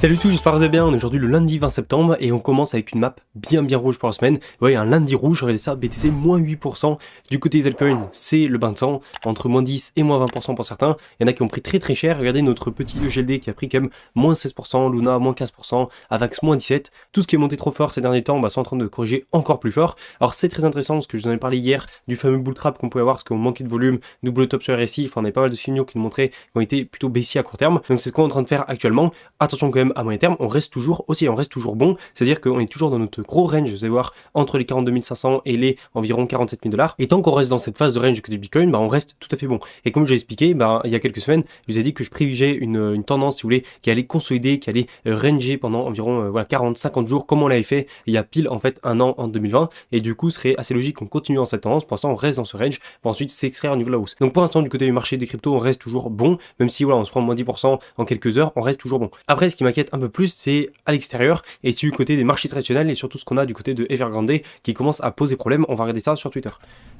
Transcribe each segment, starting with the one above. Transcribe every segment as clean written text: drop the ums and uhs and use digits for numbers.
Salut tout, j'espère que vous allez bien. On est aujourd'hui le lundi 20 septembre et on commence avec une map bien rouge pour la semaine. Vous voyez, un lundi rouge, regardez ça, BTC moins 8%. Du côté des altcoins, c'est le bain de sang, entre moins 10 et moins 20% pour certains. Il y en a qui ont pris très cher. Regardez notre petit EGLD qui a pris quand même moins 16%, Luna moins 15%, Avax moins 17%. Tout ce qui est monté trop fort ces derniers temps, c'est en train de corriger encore plus fort. Alors c'est très intéressant parce que je vous en ai parlé hier du fameux bull trap qu'on pouvait avoir parce qu'on manquait de volume, double top sur RSI. Enfin, on avait pas mal de signaux qui nous montraient qu'on était plutôt baissier à court terme. Donc c'est ce qu'on est en train de faire actuellement. Attention quand même à moyen terme, on reste toujours bon, c'est-à-dire qu'on est toujours dans notre gros range, vous allez voir, entre les 42 500 et les environ 47 000 $. Et tant qu'on reste dans cette phase de range que du Bitcoin, on reste tout à fait bon. Et comme j'ai expliqué, il y a quelques semaines, je vous ai dit que je privilégiais une tendance, si vous voulez, qui allait consolider, qui allait ranger pendant environ 40-50 jours, comme on l'avait fait il y a pile en fait un an en 2020. Et du coup, ce serait assez logique qu'on continue dans cette tendance. Pour l'instant, on reste dans ce range pour ensuite s'extraire au niveau de la hausse. Donc pour l'instant, du côté du marché des cryptos, on reste toujours bon, même si voilà, on se prend moins 10% en quelques heures, on reste toujours bon. Après, ce qui m'inquiète un peu plus, c'est à l'extérieur et c'est du côté des marchés traditionnels et surtout ce qu'on a du côté de Evergrande qui commence à poser problème. On va regarder ça sur Twitter.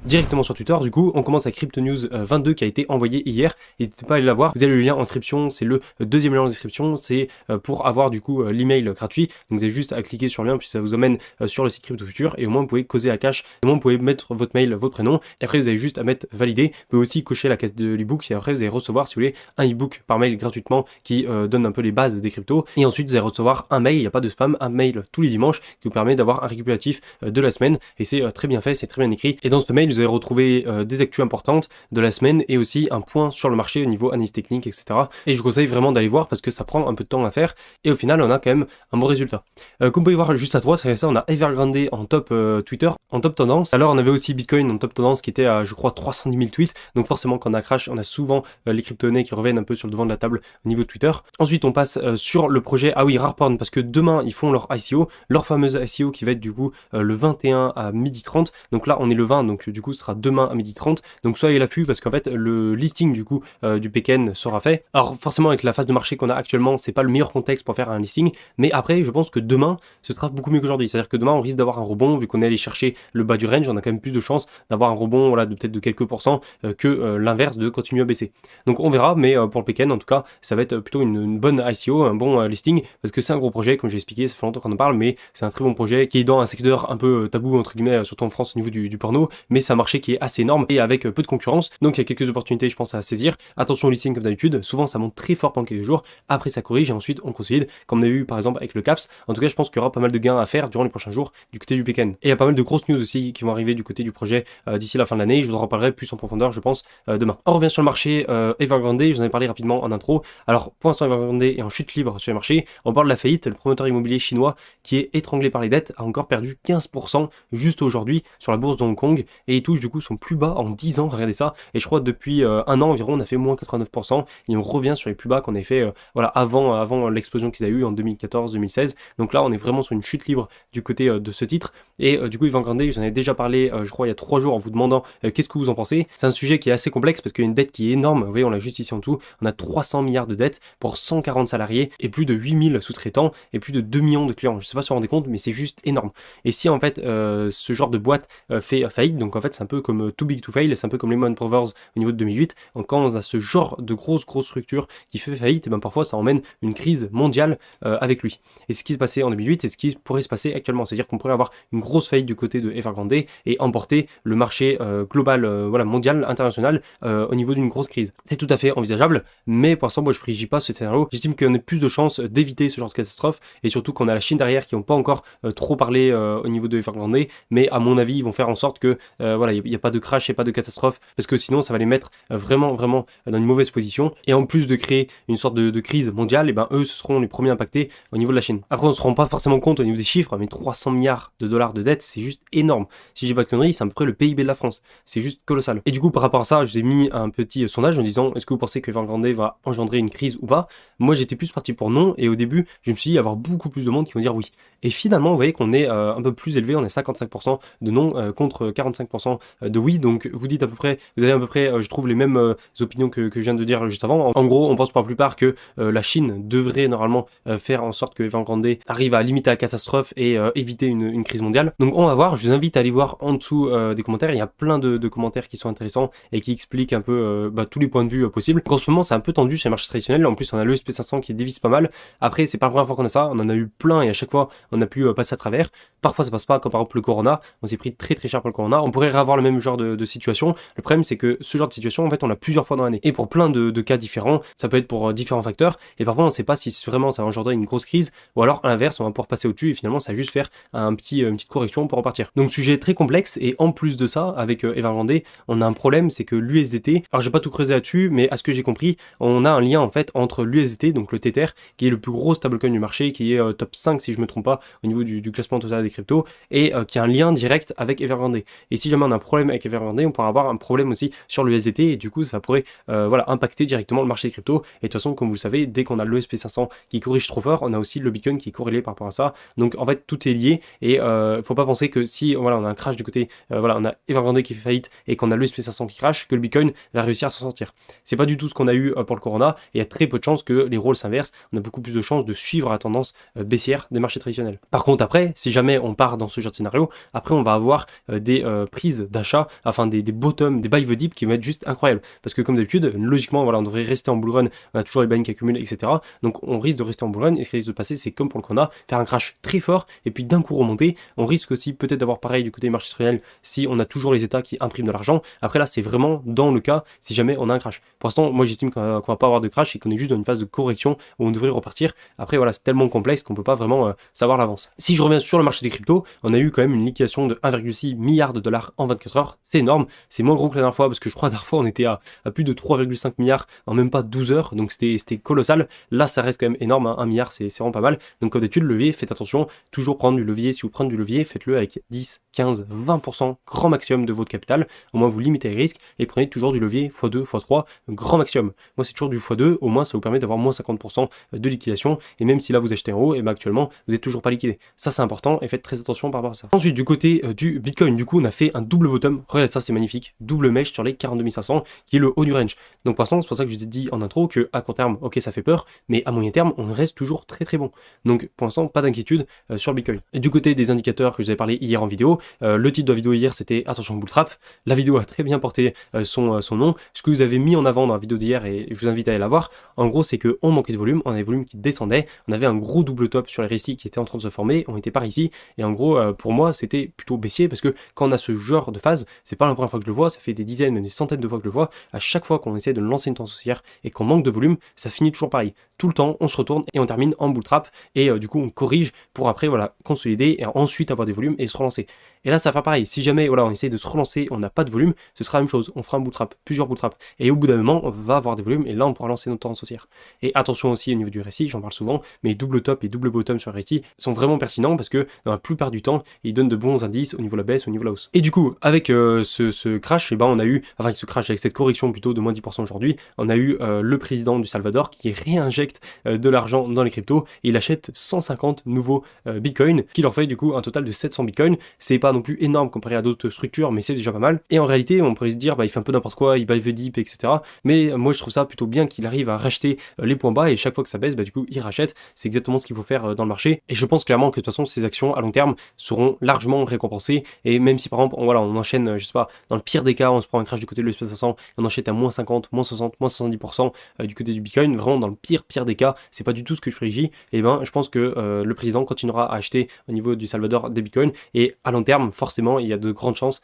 Directement sur Twitter, du coup, on commence avec Crypto News 22 qui a été envoyé hier. N'hésitez pas à aller la voir. Vous avez le lien en description, c'est le deuxième lien en description, c'est pour avoir du coup l'email gratuit. Donc vous avez juste à cliquer sur le lien puis ça vous emmène sur le site Crypto Future et au moins vous pouvez causer à cash. Au moins vous pouvez mettre votre mail, votre prénom et après vous avez juste à mettre valider. Vous pouvez aussi cocher la case de l'ebook et après vous allez recevoir si vous voulez un ebook par mail gratuitement qui donne un peu les bases des cryptos et ensuite vous allez recevoir un mail, il n'y a pas de spam, un mail tous les dimanches qui vous permet d'avoir un récapitulatif de la semaine et c'est très bien fait, c'est très bien écrit et dans ce mail vous allez retrouver des actus importantes de la semaine et aussi un point sur le marché au niveau analyse technique, etc. Et je vous conseille vraiment d'aller voir parce que ça prend un peu de temps à faire et au final on a quand même un bon résultat. Comme vous pouvez voir juste à droite, c'est ça, on a Evergrande en top Twitter, en top tendance. Alors on avait aussi Bitcoin en top tendance qui était à je crois 310 000 tweets, donc forcément quand on a crash on a souvent les crypto-monnaies qui reviennent un peu sur le devant de la table au niveau de Twitter. Ensuite on passe sur le projet, ah oui, Rareporn, parce que demain ils font leur ICO, leur fameuse ICO qui va être du coup le 21 à 12h30, donc là on est le 20, donc du coup ce sera demain à 12h30, donc soyez à l'affût parce qu'en fait le listing du coup du Pekin sera fait. Alors forcément avec la phase de marché qu'on a actuellement, c'est pas le meilleur contexte pour faire un listing, mais après je pense que demain ce sera beaucoup mieux qu'aujourd'hui, c'est à dire que demain on risque d'avoir un rebond, vu qu'on est allé chercher le bas du range, on a quand même plus de chances d'avoir un rebond voilà, de peut-être de quelques pourcents que l'inverse de continuer à baisser. Donc on verra, mais pour le Pekin en tout cas ça va être plutôt une bonne ICO, un bon listing, parce que c'est un gros projet, comme j'ai expliqué, ça fait longtemps qu'on en parle, mais c'est un très bon projet qui est dans un secteur un peu tabou entre guillemets, surtout en France au niveau du porno, mais c'est un marché qui est assez énorme et avec peu de concurrence, donc il y a quelques opportunités je pense à saisir. Attention au listing comme d'habitude, souvent ça monte très fort pendant quelques jours, après ça corrige et ensuite on consolide, comme on a vu par exemple avec le CAPS. En tout cas je pense qu'il y aura pas mal de gains à faire durant les prochains jours du côté du Pekin. Et il y a pas mal de grosses news aussi qui vont arriver du côté du projet d'ici la fin de l'année, je vous en reparlerai plus en profondeur je pense demain. On revient sur le marché Evergrande, je vous en ai parlé rapidement en intro. Alors pour l'instant Evergrande est en chute libre sur les marchés, on parle de la faillite, le promoteur immobilier chinois qui est étranglé par les dettes a encore perdu 15% juste aujourd'hui sur la bourse de Hong Kong et il touche du coup son plus bas en 10 ans, regardez ça, et je crois depuis un an environ on a fait moins 89% et on revient sur les plus bas qu'on avait fait voilà, avant l'explosion qu'ils a eu en 2014-2016, donc là on est vraiment sur une chute libre du côté de ce titre et du coup Evergrande, j'en ai déjà parlé je crois il y a 3 jours en vous demandant qu'est-ce que vous en pensez. C'est un sujet qui est assez complexe parce qu'il y a une dette qui est énorme, vous voyez on l'a juste ici en dessous, on a 300 milliards de dettes pour 140 salariés et plus de 8000 sous-traitants et plus de 2 millions de clients, je sais pas si vous vous rendez compte mais c'est juste énorme. Et si en fait ce genre de boîte fait faillite, donc en fait c'est un peu comme Too Big to Fail, c'est un peu comme Lehman Brothers au niveau de 2008, donc quand on a ce genre de grosse structure qui fait faillite, et ben parfois ça emmène une crise mondiale avec lui. Et ce qui se passait en 2008 et ce qui pourrait se passer actuellement, c'est-à-dire qu'on pourrait avoir une grosse faillite du côté de Evergrande et emporter le marché global, voilà, mondial, international au niveau d'une grosse crise. C'est tout à fait envisageable, mais pour l'instant moi je privilégie pas ce scénario. J'estime qu'on a plus de chances d'éviter ce genre de catastrophe et surtout qu'on a la Chine derrière qui n'ont pas encore trop parlé au niveau de Evergrande, mais à mon avis ils vont faire en sorte que voilà, il n'y a pas de crash et pas de catastrophe parce que sinon ça va les mettre vraiment dans une mauvaise position et en plus de créer une sorte de crise mondiale, et ben eux ce seront les premiers impactés au niveau de la Chine. Après on se rend pas forcément compte au niveau des chiffres, mais 300 milliards de dollars de dette c'est juste énorme. Si j'ai pas de conneries, c'est à peu près le PIB de la France, c'est juste colossal. Et du coup par rapport à ça, je vous ai mis un petit sondage en disant est-ce que vous pensez que Evergrande va engendrer une crise ou pas. Moi j'étais plus parti pour non et au début je me suis dit il y avoir beaucoup plus de monde qui vont dire oui. Et finalement vous voyez qu'on est un peu plus élevé, on est 55% de non contre 45% de oui, donc vous dites à peu près, vous avez à peu près je trouve les mêmes opinions que je viens de dire juste avant. En gros on pense pour la plupart que la Chine devrait normalement faire en sorte que Evergrande arrive à limiter la catastrophe et éviter une crise mondiale. Donc on va voir, je vous invite à aller voir en dessous des commentaires, il y a plein de commentaires qui sont intéressants et qui expliquent un peu tous les points de vue possibles. Donc en ce moment c'est un peu tendu sur les marchés traditionnels, en plus on a le SP500 qui dévisse pas mal, mal. Après, c'est pas la première fois qu'on a ça, on en a eu plein et à chaque fois, on a pu passer à travers. Parfois, ça passe pas, comme par exemple le Corona, on s'est pris très très cher pour le Corona. On pourrait réavoir le même genre de situation. Le problème, c'est que ce genre de situation, en fait, on l'a plusieurs fois dans l'année. Et pour plein de cas différents, ça peut être pour différents facteurs. Et parfois, on sait pas si vraiment ça va engendrer une grosse crise ou alors à l'inverse, on va pouvoir passer au-dessus et finalement, ça va juste faire une petite correction pour repartir. Donc, sujet très complexe. Et en plus de ça, avec Evergrande, on a un problème, c'est que l'USDT, alors j'ai pas tout creusé là-dessus, mais à ce que j'ai compris, on a un lien en fait entre l'USDT, donc le Tether, qui est le plus gros stablecoin du marché, qui est top 5 si je me trompe pas au niveau du classement total des cryptos, et qui a un lien direct avec Evergrande. Et si jamais on a un problème avec Evergrande, on pourra avoir un problème aussi sur l'USDT, et du coup ça pourrait impacter directement le marché des cryptos. Et de toute façon, comme vous le savez, dès qu'on a l'ESP500 qui corrige trop fort, on a aussi le Bitcoin qui est corrélé par rapport à ça. Donc en fait tout est lié, et faut pas penser que si on a un crash du côté, on a Evergrande qui fait faillite et qu'on a l'ESP500 qui crash, que le Bitcoin va réussir à s'en sortir. C'est pas du tout ce qu'on a eu pour le Corona, et il y a très peu de chances que les rôles s'inversent. On a beaucoup plus de chances de suivre la tendance baissière des marchés traditionnels. Par contre après, si jamais on part dans ce genre de scénario, après on va avoir des prises d'achat, enfin des bottoms, des buy the dip qui vont être juste incroyables. Parce que comme d'habitude, logiquement, on devrait rester en bull run, on a toujours les buy qui accumulent, etc. Donc on risque de rester en bull run, et ce qui risque de passer, c'est comme pour le Corona, faire un crash très fort, et puis d'un coup remonter. On risque aussi peut-être d'avoir pareil du côté des marchés traditionnels si on a toujours les États qui impriment de l'argent. Après là, c'est vraiment dans le cas si jamais on a un crash. Pour l'instant, moi j'estime qu'on va pas avoir de crash et qu'on est juste dans une phase de correction où on devrait repartir. Après voilà, c'est tellement complexe qu'on peut pas vraiment savoir l'avance. Si je reviens sur le marché des cryptos, on a eu quand même une liquidation de 1,6 milliard de dollars en 24 heures. C'est énorme, c'est moins gros que la dernière fois parce que je crois la dernière fois on était à plus de 3,5 milliards en même pas 12 heures, donc c'était colossal. Là ça reste quand même énorme, hein. 1 milliard c'est vraiment pas mal. Donc comme d'habitude, le levier, faites attention, toujours prendre du levier. Si vous prenez du levier, faites-le avec 10, 15, 20% grand maximum de votre capital. Au moins vous limitez les risques et prenez toujours du levier x2, x3, grand maximum. Moi c'est toujours du x2, au moins ça vous permet d'avoir moins 50% de liquidation, et même si là vous achetez en haut, et ben actuellement vous n'êtes toujours pas liquidé. Ça c'est important et faites très attention par rapport à ça. Ensuite du côté du Bitcoin, du coup on a fait un double bottom, regardez ça c'est magnifique, double mèche sur les 42 500 qui est le haut du range. Donc pour l'instant c'est pour ça que je vous ai dit en intro que à court terme, ok ça fait peur, mais à moyen terme on reste toujours très très bon. Donc pour l'instant pas d'inquiétude sur le Bitcoin. Et du côté des indicateurs que je vous avais parlé hier en vidéo, le titre de la vidéo hier c'était attention bull trap. La vidéo a très bien porté son nom. Ce que vous avez mis en avant dans la vidéo d'hier, et je vous invite à aller la voir, en gros c'est qu'on manquait de volume, on avait des volumes qui descendaient, on avait un gros double top sur les récits qui était en train de se former, on était par ici, et en gros pour moi c'était plutôt baissier parce que quand on a ce genre de phase, c'est pas la première fois que je le vois, ça fait des dizaines, même des centaines de fois que je le vois, à chaque fois qu'on essaie de lancer une tendance haussière et qu'on manque de volume, ça finit toujours pareil. Tout le temps on se retourne et on termine en bull trap, et du coup on corrige pour après consolider et ensuite avoir des volumes et se relancer. Et là ça va faire pareil, si jamais on essaie de se relancer, on n'a pas de volume, ce sera la même chose, on fera un bull trap, plusieurs bull traps, et au bout d'un moment on va avoir des volumes et là on pourra lancer notre tendance haussière. Et attention aussi au niveau du RSI, j'en parle souvent, mais double top et double bottom sur RSI sont vraiment pertinents parce que dans la plupart du temps ils donnent de bons indices au niveau de la baisse, au niveau de la hausse. Et du coup avec ce crash, on a eu, enfin ce crash avec cette correction plutôt de moins 10% aujourd'hui, on a eu le président du Salvador qui réinjecte de l'argent dans les cryptos et il achète 150 nouveaux bitcoins qui leur fait du coup un total de 700 bitcoins. C'est pas non plus énorme comparé à d'autres structures, mais c'est déjà pas mal. Et en réalité on pourrait se dire il fait un peu n'importe quoi, il buy the dip, etc. Mais moi je trouve ça plutôt bien qu'il arrive à racheter les points bas, et chaque fois que ça baisse du coup il rachète. C'est exactement ce qu'il faut faire dans le marché, et je pense clairement que de toute façon ces actions à long terme seront largement récompensées. Et même si par exemple on enchaîne, je sais pas, dans le pire des cas on se prend un crash du côté de l'ESP500 et on enchaîne à moins 50, moins 60, moins 70% du côté du Bitcoin, vraiment dans le pire des cas, c'est pas du tout ce que je privilégie. Et je pense que le président continuera à acheter au niveau du Salvador des Bitcoins, et à long terme forcément il y a de grandes chances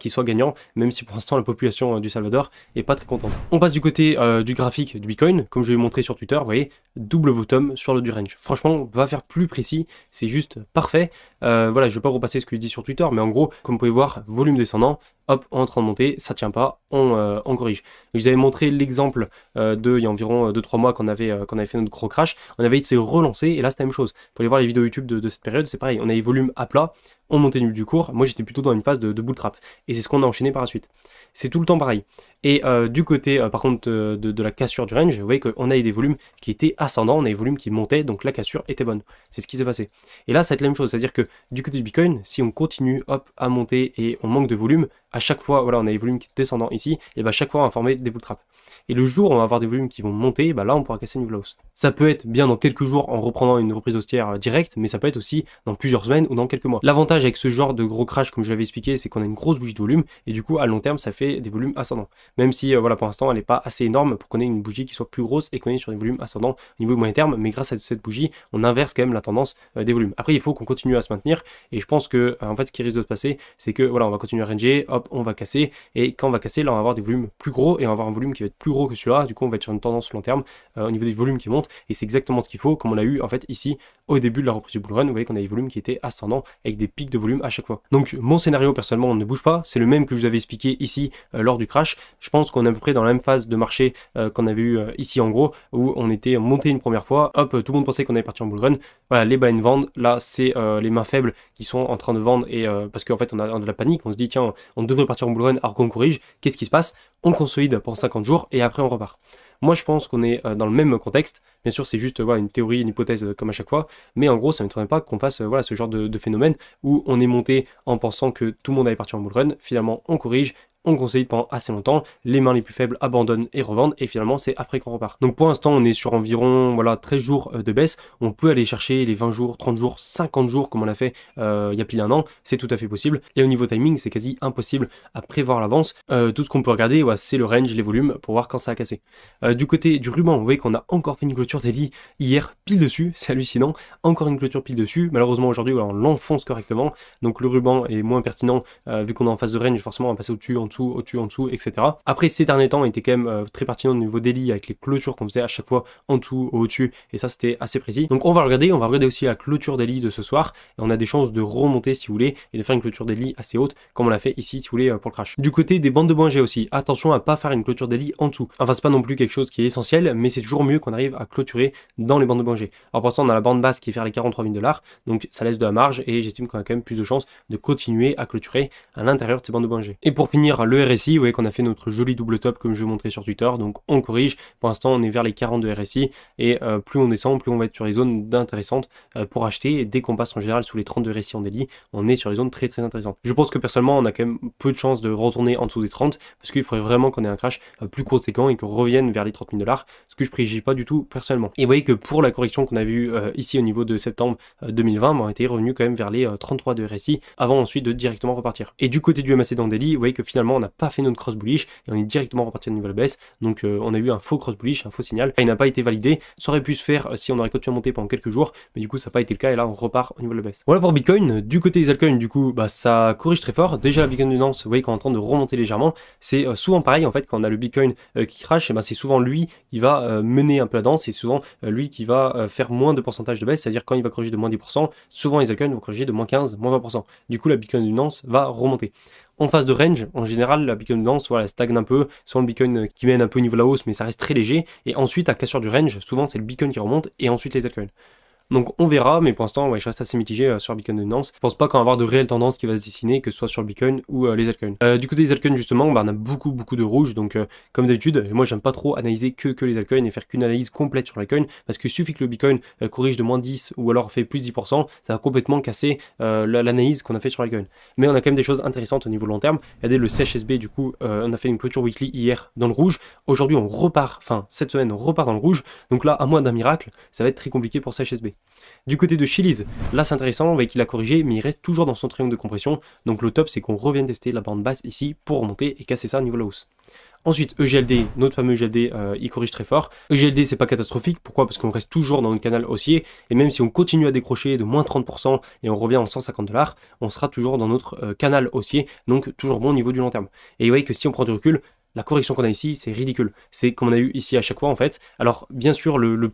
qu'il soit gagnant, même si pour l'instant la population du Salvador est pas très contente. On passe du côté du graphique du Bitcoin, comme je l'ai montré sur Twitter, vous voyez, double bottom sur le du range. Franchement on va faire plus précis, c'est juste parfait. Je vais pas repasser ce que je dis sur Twitter, mais en gros comme vous pouvez voir, volume descendant, hop, on est en train de monter, ça tient pas, on corrige. Je vous avais montré l'exemple il y a environ 2-3 mois qu'on avait fait notre gros crash, on avait essayé de relancer, et là c'était la même chose. Pour aller voir les vidéos YouTube de cette période, c'est pareil, on avait volume à plat, on montait du cours, moi j'étais plutôt dans une phase de bull trap, et c'est ce qu'on a enchaîné par la suite. C'est tout le temps pareil. Et du côté par contre de la cassure du range, vous voyez qu'on a eu des volumes qui étaient ascendants, on a des volumes qui montaient, donc la cassure était bonne. C'est ce qui s'est passé. Et là ça va être la même chose, c'est-à-dire que du côté du Bitcoin, si on continue à monter et on manque de volume, à chaque fois on a des volumes qui sont descendants ici, et chaque fois on va former des bull traps. et le jour où on va avoir des volumes qui vont monter, bah là on pourra casser une nouvelle hausse. Ça peut être bien dans quelques jours en reprenant une reprise haussière directe, mais ça peut être aussi dans plusieurs semaines ou dans quelques mois. L'avantage avec ce genre de gros crash, comme je l'avais expliqué, c'est qu'on a une grosse bougie de volume, et du coup à long terme ça fait des volumes ascendants. Même si voilà, pour l'instant elle n'est pas assez énorme pour qu'on ait une bougie qui soit plus grosse et qu'on ait sur des volumes ascendants au niveau moyen terme, mais grâce à cette bougie, on inverse quand même la tendance des volumes. Après il faut qu'on continue à se maintenir, et je pense que en fait ce qui risque de se passer, c'est que voilà, on va continuer à ranger, hop, on va casser, et quand on va casser, là on va avoir des volumes plus gros, et on va avoir un volume qui va être plus gros que celui-là, du coup on va être sur une tendance long terme au niveau des volumes qui montent, et c'est exactement ce qu'il faut, comme on l'a eu en fait ici au début de la reprise du bull run. Vous voyez qu'on a des volumes qui étaient ascendants avec des pics de volume à chaque fois. Donc mon scénario personnellement on ne bouge pas, c'est le même que je vous avais expliqué ici lors du crash. Je pense qu'on est à peu près dans la même phase de marché qu'on avait eu ici en gros, où on était monté une première fois, hop, tout le monde pensait qu'on allait partir en bull run, voilà, les baleines vendent, là c'est les mains faibles qui sont en train de vendre, et parce qu'en fait on a de la panique, on se dit tiens on devrait partir en bull run alors qu'on corrige, qu'est-ce qui se passe? On consolide pour 50 jours et après on repart. Moi je pense qu'on est dans le même contexte, bien sûr c'est juste voilà, une théorie, une hypothèse comme à chaque fois, mais en gros ça ne m'étonnerait pas qu'on fasse voilà, ce genre de phénomène où on est monté en pensant que tout le monde allait partir en bull run, finalement on corrige, on consolide pendant assez longtemps, les mains les plus faibles abandonnent et revendent, et finalement c'est après qu'on repart. Donc pour l'instant on est sur environ voilà, 13 jours de baisse, on peut aller chercher les 20 jours, 30 jours, 50 jours comme on l'a fait il y a pile un an, c'est tout à fait possible, et au niveau timing c'est quasi impossible à prévoir à l'avance. Tout ce qu'on peut regarder ouais, c'est le range, les volumes, pour voir quand ça a cassé. Du côté du ruban, vous voyez qu'on a encore fait une clôture daily hier pile dessus, c'est hallucinant, encore une clôture pile dessus, malheureusement aujourd'hui voilà, on l'enfonce correctement, donc le ruban est moins pertinent vu qu'on est en phase de range, forcément on va passer au-dessus, au-dessus, en dessous, etc. Après ces derniers temps, on était quand même très pertinent au niveau daily avec les clôtures qu'on faisait à chaque fois en dessous, au-dessus, et ça c'était assez précis. Donc on va regarder aussi la clôture daily de ce soir, et on a des chances de remonter si vous voulez, et de faire une clôture daily assez haute, comme on l'a fait ici si vous voulez pour le crash. Du côté des bandes de Bollinger aussi, attention à pas faire une clôture daily en dessous. Enfin c'est pas non plus quelque chose qui est essentiel, mais c'est toujours mieux qu'on arrive à clôturer dans les bandes de Bollinger. Alors pour l'instant on a la bande basse qui est vers les 43 000 $, donc ça laisse de la marge, et j'estime qu'on a quand même plus de chances de continuer à clôturer à l'intérieur de ces bandes de Bollinger. Et pour finir, le RSI, vous voyez qu'on a fait notre joli double top comme je vous montrais sur Twitter, donc on corrige. Pour l'instant on est vers les 40 de RSI, et plus on descend, plus on va être sur les zones intéressantes pour acheter, et dès qu'on passe en général sous les 32 RSI en daily, on est sur les zones très très intéressantes. Je pense que personnellement on a quand même peu de chances de retourner en dessous des 30, parce qu'il faudrait vraiment qu'on ait un crash plus conséquent et qu'on revienne vers les 30 000 $, ce que je privilégie pas du tout personnellement. Et vous voyez que pour la correction qu'on avait eu ici au niveau de septembre 2020, on était revenu quand même vers les 33 de RSI avant ensuite de directement repartir. Et du côté du MACD en daily, vous voyez que finalement on n'a pas fait notre cross bullish et on est directement reparti à une nouvelle baisse, donc on a eu un faux cross bullish, un faux signal, il n'a pas été validé. Ça aurait pu se faire si on aurait continué à monter pendant quelques jours, mais du coup ça n'a pas été le cas, et là on repart au niveau de la baisse. Voilà pour Bitcoin. Du côté des altcoins, du coup bah ça corrige très fort. Déjà la Bitcoin Dominance, vous voyez qu'on est en train de remonter légèrement, c'est souvent pareil en fait quand on a le Bitcoin qui crash, et ben c'est souvent lui qui va mener un peu la danse, c'est souvent lui qui va faire moins de pourcentage de baisse, c'est-à-dire quand il va corriger de moins 10%, souvent les altcoins vont corriger de moins 15, moins 20%. Du coup la Bitcoin Dominance va remonter. En phase de range, en général, la Bitcoin Dominance voilà, stagne un peu, soit le Bitcoin qui mène un peu au niveau de la hausse, mais ça reste très léger, et ensuite à cassure du range, souvent c'est le Bitcoin qui remonte, et ensuite les altcoins. Donc on verra, mais pour l'instant ouais, je reste assez mitigé sur Bitcoin Dominance. Je pense pas qu'on va avoir de réelles tendances qui va se dessiner, que ce soit sur le Bitcoin ou les altcoins. Du côté des altcoins justement, bah, on a beaucoup de rouge, donc comme d'habitude, moi j'aime pas trop analyser que les altcoins et faire qu'une analyse complète sur l'altcoin, parce qu'il suffit que le Bitcoin corrige de moins 10 ou alors fait plus 10%, ça va complètement casser l'analyse qu'on a fait sur l'altcoin. Mais on a quand même des choses intéressantes au niveau long terme. Regardez le CHSB, du coup on a fait une clôture weekly hier dans le rouge, aujourd'hui on repart, enfin cette semaine on repart dans le rouge, donc là à moins d'un miracle, ça va être très compliqué pour CHSB. Du côté de Chiliz, là c'est intéressant, vous voyez qu'il a corrigé, mais il reste toujours dans son triangle de compression, donc le top c'est qu'on revienne tester la bande basse ici pour remonter et casser ça au niveau de la hausse. Ensuite, EGLD, notre fameux EGLD, il corrige très fort. EGLD, c'est pas catastrophique. Pourquoi? Parce qu'on reste toujours dans notre canal haussier. Et même si on continue à décrocher de moins 30% et on revient en 150 $, on sera toujours dans notre canal haussier. Donc, toujours bon au niveau du long terme. Et vous voyez que si on prend du recul, la correction qu'on a ici, c'est ridicule. C'est comme on a eu ici à chaque fois en fait. Alors bien sûr, le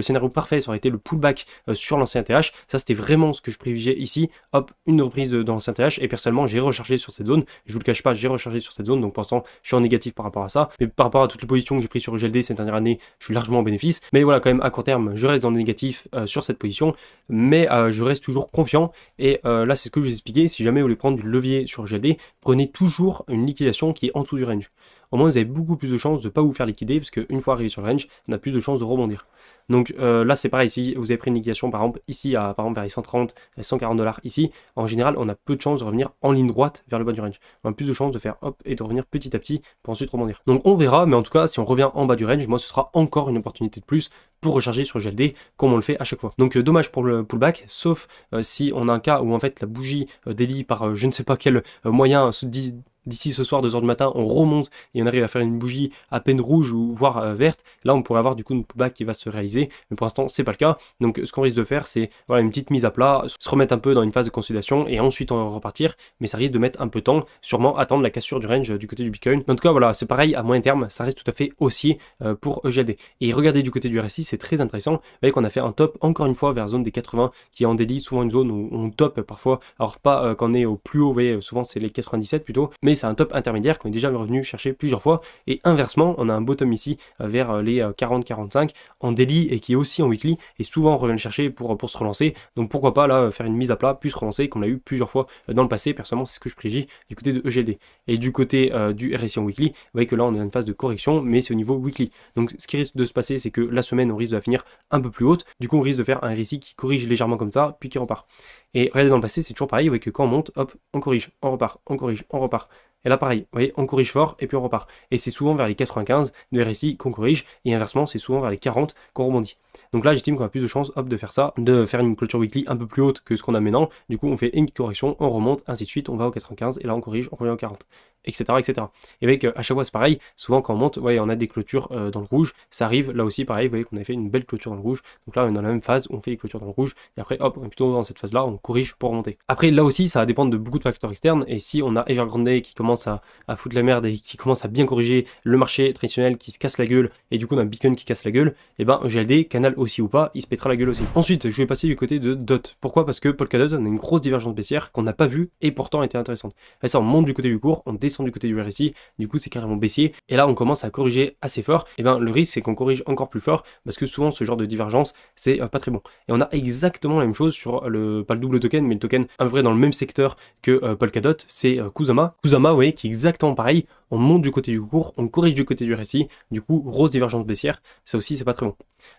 scénario parfait, ça aurait été le pullback sur l'ancien TH. Ça c'était vraiment ce que je privilégiais ici. Hop, une reprise dans l'ancien TH. Et personnellement, j'ai rechargé sur cette zone. Je vous le cache pas, j'ai rechargé sur cette zone. Donc pour l'instant, je suis en négatif par rapport à ça. Mais par rapport à toutes les positions que j'ai prises sur UGLD cette dernière année, je suis largement en bénéfice. Mais voilà, quand même à court terme, je reste dans le négatif sur cette position. Mais je reste toujours confiant. Et là, c'est ce que je vous ai expliqué. Si jamais vous voulez prendre du levier sur UGLD, prenez toujours une liquidation qui est en dessous du range. au moins vous avez beaucoup plus de chances de ne pas vous faire liquider, parce qu'une fois arrivé sur le range, on a plus de chances de rebondir. Donc là c'est pareil, si vous avez pris une liquidation par exemple ici, par exemple vers les 130, 140 dollars ici, en général on a peu de chances de revenir en ligne droite vers le bas du range. On a plus de chances de faire hop et de revenir petit à petit pour ensuite rebondir. Donc on verra, mais en tout cas si on revient en bas du range, moi ce sera encore une opportunité de plus pour recharger sur GLD comme on le fait à chaque fois. Donc dommage pour le pullback, sauf si on a un cas où en fait la bougie daily par je ne sais pas quel moyen se dit d'ici ce soir 2h du matin on remonte et on arrive à faire une bougie à peine rouge ou voire verte, là on pourrait avoir du coup une pullback qui va se réaliser, mais pour l'instant c'est pas le cas. Donc ce qu'on risque de faire c'est voilà, une petite mise à plat, se remettre un peu dans une phase de consolidation et ensuite on va repartir, mais ça risque de mettre un peu de temps, sûrement attendre la cassure du range du côté du Bitcoin. En tout cas voilà, c'est pareil à moyen terme, ça reste tout à fait haussier pour GLD. Et regardez du côté du RSI, c'est très intéressant, vous voyez qu'on a fait un top encore une fois vers zone des 80 qui est en daily, souvent une zone où on top parfois, alors pas quand on est au plus haut, vous voyez souvent c'est les 97 plutôt, mais c'est un top intermédiaire qu'on est déjà revenu chercher plusieurs fois. Et inversement, on a un bottom ici vers les 40-45 en daily et qui est aussi en weekly et souvent on revient le chercher pour se relancer. Donc pourquoi pas là faire une mise à plat puis se relancer comme on l'a eu plusieurs fois dans le passé. Personnellement c'est ce que je privilégie du côté de EGLD. Et du côté du RSI en weekly, vous voyez que là on est dans une phase de correction mais c'est au niveau weekly. Donc ce qui risque de se passer c'est que la semaine on risque de la finir un peu plus haute. Du coup on risque de faire un RSI qui corrige légèrement comme ça puis qui repart. Et regardez dans le passé c'est toujours pareil, vous voyez que quand on monte, hop, on corrige, on repart, on corrige, on repart. Et là pareil, vous voyez, on corrige fort et puis on repart. Et c'est souvent vers les 95 de RSI qu'on corrige et inversement c'est souvent vers les 40 qu'on rebondit. Donc là j'estime qu'on a plus de chances de faire ça, de faire une clôture weekly un peu plus haute que ce qu'on a maintenant. Du coup on fait une correction, on remonte, ainsi de suite, on va au 95 et là on corrige, on revient au 40. Etc. etc. Et avec à chaque fois c'est pareil, souvent quand on monte, ouais, on a des clôtures dans le rouge, ça arrive là aussi pareil, vous voyez qu'on a fait une belle clôture dans le rouge, donc là on est dans la même phase où on fait des clôtures dans le rouge, et après hop, on est plutôt dans cette phase là, on corrige pour remonter. Après là aussi ça va dépendre de beaucoup de facteurs externes, et si on a Evergrande qui commence à foutre la merde et qui commence à bien corriger le marché traditionnel qui se casse la gueule, et du coup on a un Bitcoin qui casse la gueule, et ben GLD, canal aussi ou pas, il se pètera la gueule aussi. Ensuite je vais passer du côté de DOT. Pourquoi? Parce que Polkadot on a une grosse divergence baissière qu'on n'a pas vue et pourtant était intéressante. Là ça on monte du côté du cours, on descend du côté du RSI, du coup c'est carrément baissier et là on commence à corriger assez fort. Et ben le risque c'est qu'on corrige encore plus fort parce que souvent ce genre de divergence c'est pas très bon. Et on a exactement la même chose sur le, pas le double token mais le token à peu près dans le même secteur que Polkadot, c'est Kusama. Kusama, vous voyez, qui est exactement pareil, on monte du côté du cours, on corrige du côté du RSI, du coup grosse divergence baissière, ça aussi c'est pas très bon.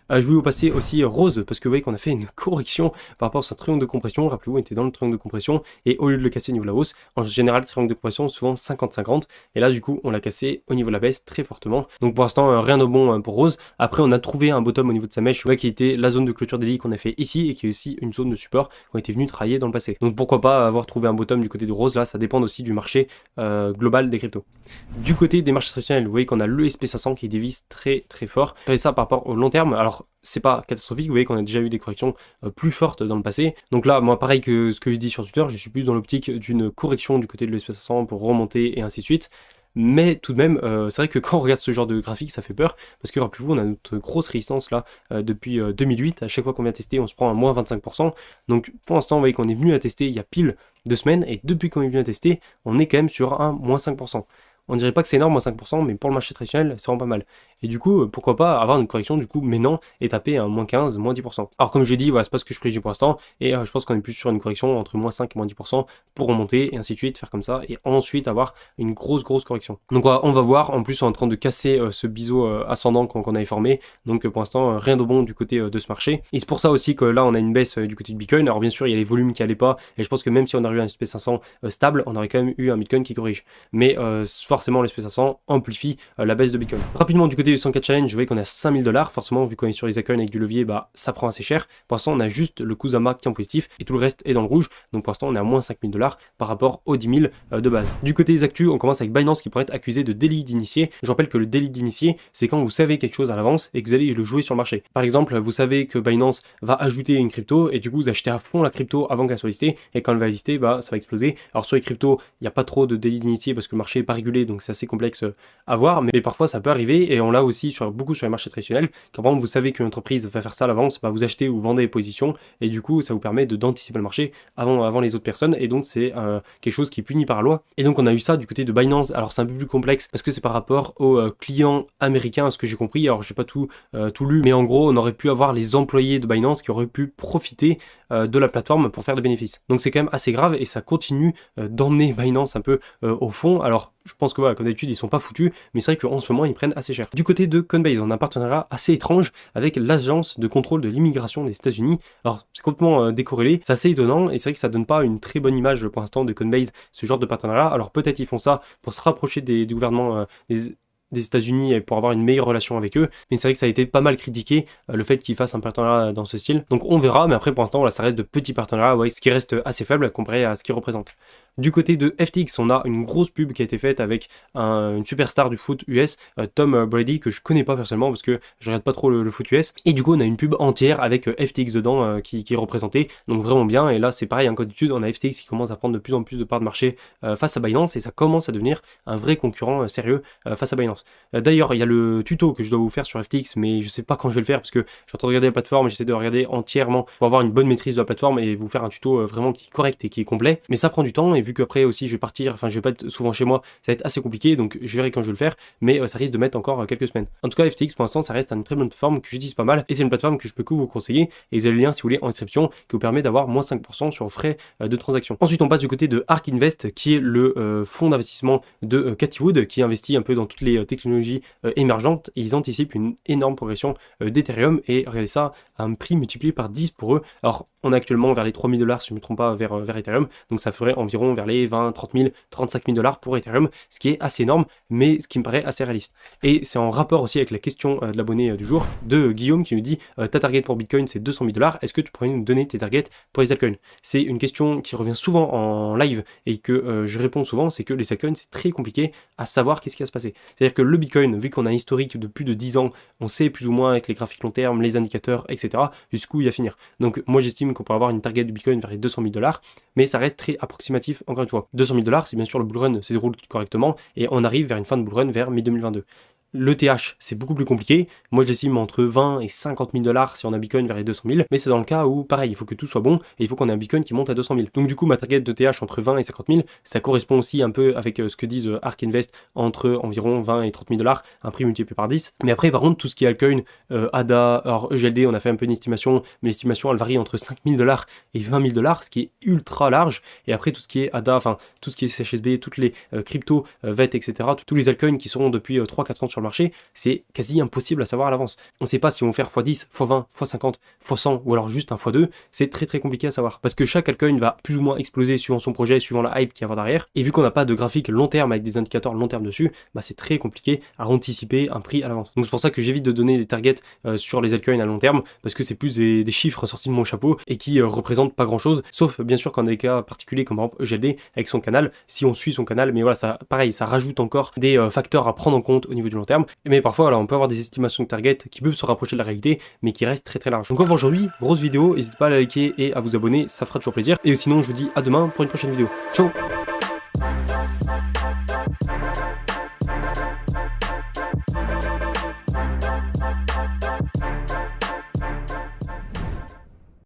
Je voulais vous passer aussi Rose, parce que vous voyez qu'on a fait une correction par rapport à ce triangle de compression. Rappelez-vous, on était dans le triangle de compression, et au lieu de le casser au niveau de la hausse, en général, le triangle de compression, souvent 50-50, et là, du coup, on l'a cassé au niveau de la baisse très fortement. Donc pour l'instant, rien de bon pour Rose. Après, on a trouvé un bottom au niveau de sa mèche, qui était la zone de clôture daily qu'on a fait ici, et qui est aussi une zone de support qu'on était venu travailler dans le passé. Donc pourquoi pas avoir trouvé un bottom du côté de Rose, là, ça dépend aussi du marché global des cryptos. Du côté des marchés traditionnels, vous voyez qu'on a le SP500 qui dévisse très très fort. Et ça par rapport au long terme, alors c'est pas catastrophique, vous voyez qu'on a déjà eu des corrections plus fortes dans le passé. Donc là, moi pareil que ce que je dis sur Twitter, je suis plus dans l'optique d'une correction du côté de l'ESP500 pour remonter et ainsi de suite. Mais tout de même, c'est vrai que quand on regarde ce genre de graphique, ça fait peur, parce que rappelez-vous, on a notre grosse résistance là depuis 2008, à chaque fois qu'on vient tester, on se prend à moins 25%. Donc pour l'instant, vous voyez qu'on est venu à tester il y a pile 2 semaines, et depuis qu'on est venu à tester, on est quand même sur un moins 5%. On dirait pas que c'est énorme, moins 5%, mais pour le marché traditionnel, c'est vraiment pas mal. Et du coup, pourquoi pas avoir une correction du coup maintenant et taper un moins 15, moins 10%. Alors comme je l'ai dit, voilà, c'est pas ce que je privilégie pour l'instant, et je pense qu'on est plus sur une correction entre moins 5 et moins 10% pour remonter, et ainsi de suite, faire comme ça, et ensuite avoir une grosse correction. Donc voilà, on va voir, en plus on est en train de casser ce biseau ascendant qu'on avait formé, donc pour l'instant rien de bon du côté de ce marché. Et c'est pour ça aussi que là on a une baisse du côté de Bitcoin. Alors bien sûr il y a les volumes qui allaient pas, et je pense que même si on a eu un SP500 stable, on aurait quand même eu un Bitcoin qui corrige. Mais forcément l'SP500 amplifie la baisse de Bitcoin. Rapidement du côté du 104 challenge, je voyais qu'on est à 5000 $, forcément vu qu'on est sur les altcoins avec du levier, bah ça prend assez cher. Pour l'instant on a juste le Kusama qui est en positif et tout le reste est dans le rouge, donc pour l'instant on est à moins 5000 $ par rapport aux 10 000 de base. Du côté des actus, on commence avec Binance qui pourrait être accusé de délit d'initié. Je rappelle que le délit d'initié, c'est quand vous savez quelque chose à l'avance et que vous allez le jouer sur le marché. Par exemple, vous savez que Binance va ajouter une crypto et du coup vous achetez à fond la crypto avant qu'elle soit listée, et quand elle va lister, bah ça va exploser. Alors sur les cryptos, il n'y a pas trop de délit d'initié parce que le marché n'est pas régulé, donc c'est assez complexe à voir, mais parfois ça peut arriver, et on l'a aussi beaucoup sur les marchés traditionnels. Quand par exemple vous savez qu'une entreprise va faire ça à l'avance, bah vous achetez ou vendez les positions, et du coup ça vous permet d'anticiper le marché avant les autres personnes, et donc c'est quelque chose qui est puni par la loi. Et donc on a eu ça du côté de Binance. Alors c'est un peu plus complexe parce que c'est par rapport aux clients américains, à ce que j'ai compris. Alors j'ai pas tout lu, mais en gros on aurait pu avoir les employés de Binance qui auraient pu profiter de la plateforme pour faire des bénéfices. Donc c'est quand même assez grave et ça continue d'emmener Binance un peu au fond. Alors je pense que voilà, comme d'habitude ils sont pas foutus, mais c'est vrai qu'en ce moment ils prennent assez cher. Du côté de Coinbase, on a un partenariat assez étrange avec l'agence de contrôle de l'immigration des États-Unis. Alors c'est complètement décorrélé, c'est assez étonnant et c'est vrai que ça donne pas une très bonne image pour l'instant de Coinbase, ce genre de partenariat. Alors peut-être ils font ça pour se rapprocher du gouvernement des États-Unis et pour avoir une meilleure relation avec eux. Mais c'est vrai que ça a été pas mal critiqué, le fait qu'ils fassent un partenariat dans ce style. Donc on verra, mais après pour l'instant, voilà, ça reste de petits partenariats, ouais, ce qui reste assez faible comparé à ce qu'ils représentent. Du côté de FTX, on a une grosse pub qui a été faite avec une superstar du foot US, Tom Brady, que je connais pas personnellement parce que je regarde pas trop le foot US. Et du coup, on a une pub entière avec FTX dedans qui est représentée, donc vraiment bien. Et là, c'est pareil, comme d'habitude, on a FTX qui commence à prendre de plus en plus de parts de marché face à Binance et ça commence à devenir un vrai concurrent sérieux face à Binance. D'ailleurs, il y a le tuto que je dois vous faire sur FTX, mais je sais pas quand je vais le faire parce que je suis en train de regarder la plateforme et j'essaie de regarder entièrement pour avoir une bonne maîtrise de la plateforme et vous faire un tuto vraiment qui est correct et qui est complet. Mais ça prend du temps et vu qu'après aussi je vais partir, enfin je vais pas être souvent chez moi, ça va être assez compliqué, donc je verrai quand je vais le faire, mais ça risque de mettre encore quelques semaines. En tout cas, FTX pour l'instant ça reste une très bonne plateforme que j'utilise pas mal et c'est une plateforme que je peux que vous conseiller et vous avez le lien si vous voulez en description qui vous permet d'avoir moins 5% sur frais de transaction. Ensuite on passe du côté de ARK Invest qui est le fonds d'investissement de Cathie Wood qui investit un peu dans toutes les technologies émergentes et ils anticipent une énorme progression d'Ethereum et regardez ça, un prix multiplié par 10 pour eux. Alors on est actuellement vers les 3000 $, si je ne me trompe pas, vers Ethereum, donc ça ferait environ vers les 20, 30 000, 35 000 $ pour Ethereum, ce qui est assez énorme, mais ce qui me paraît assez réaliste. Et c'est en rapport aussi avec la question de l'abonné du jour, de Guillaume, qui nous dit ta target pour Bitcoin c'est 200 000 $, est-ce que tu pourrais nous donner tes targets pour les altcoins? C'est une question qui revient souvent en live et que je réponds souvent, c'est que les altcoins c'est très compliqué à savoir qu'est-ce qui va se passer. C'est-à-dire que le Bitcoin, vu qu'on a un historique de plus de 10 ans, on sait plus ou moins avec les graphiques long terme, les indicateurs, etc., jusqu'où il va finir. Donc moi j'estime qu'on peut avoir une target du Bitcoin vers les 200 000 $, mais ça reste très approximatif encore une fois. 200 000 $, c'est bien sûr le bull run se déroule correctement et on arrive vers une fin de bull run vers mi-2022. L'ETH, c'est beaucoup plus compliqué. Moi, j'estime entre 20 et 50 000 $ si on a Bitcoin vers les 200 000. Mais c'est dans le cas où, pareil, il faut que tout soit bon et il faut qu'on ait un Bitcoin qui monte à 200 000. Donc, du coup, ma target d'ETH entre 20 et 50 000, ça correspond aussi un peu avec ce que disent ARK Invest entre environ 20 et 30 000 $, un prix multiplié par 10. Mais après, par contre, tout ce qui est altcoin, ADA, alors EGLD, on a fait un peu une estimation, mais l'estimation, elle varie entre 5 000 $ et 20 000 $, ce qui est ultra large. Et après, tout ce qui est ADA, enfin, tout ce qui est CHSB, toutes les cryptos, VET, etc., tous les altcoins qui sont depuis 3-4 ans sur le marché, c'est quasi impossible à savoir à l'avance. On ne sait pas si on va faire x10, x20, x50, x100 ou alors juste un x2, c'est très compliqué à savoir. Parce que chaque altcoin va plus ou moins exploser suivant son projet, suivant la hype qu'il y a derrière. Et vu qu'on n'a pas de graphique long terme avec des indicateurs long terme dessus, bah c'est très compliqué à anticiper un prix à l'avance. Donc c'est pour ça que j'évite de donner des targets sur les altcoins à long terme, parce que c'est plus des chiffres sortis de mon chapeau et qui représentent pas grand chose, sauf bien sûr quand on a des cas particuliers comme par exemple EGLD avec son canal, si on suit son canal, mais voilà, ça, pareil, ça rajoute encore des facteurs à prendre en compte au niveau du long terme. Mais parfois, voilà, on peut avoir des estimations de target qui peuvent se rapprocher de la réalité, mais qui restent très larges. Donc pour aujourd'hui, grosse vidéo, n'hésitez pas à la liker et à vous abonner, ça fera toujours plaisir. Et sinon, je vous dis à demain pour une prochaine vidéo. Ciao!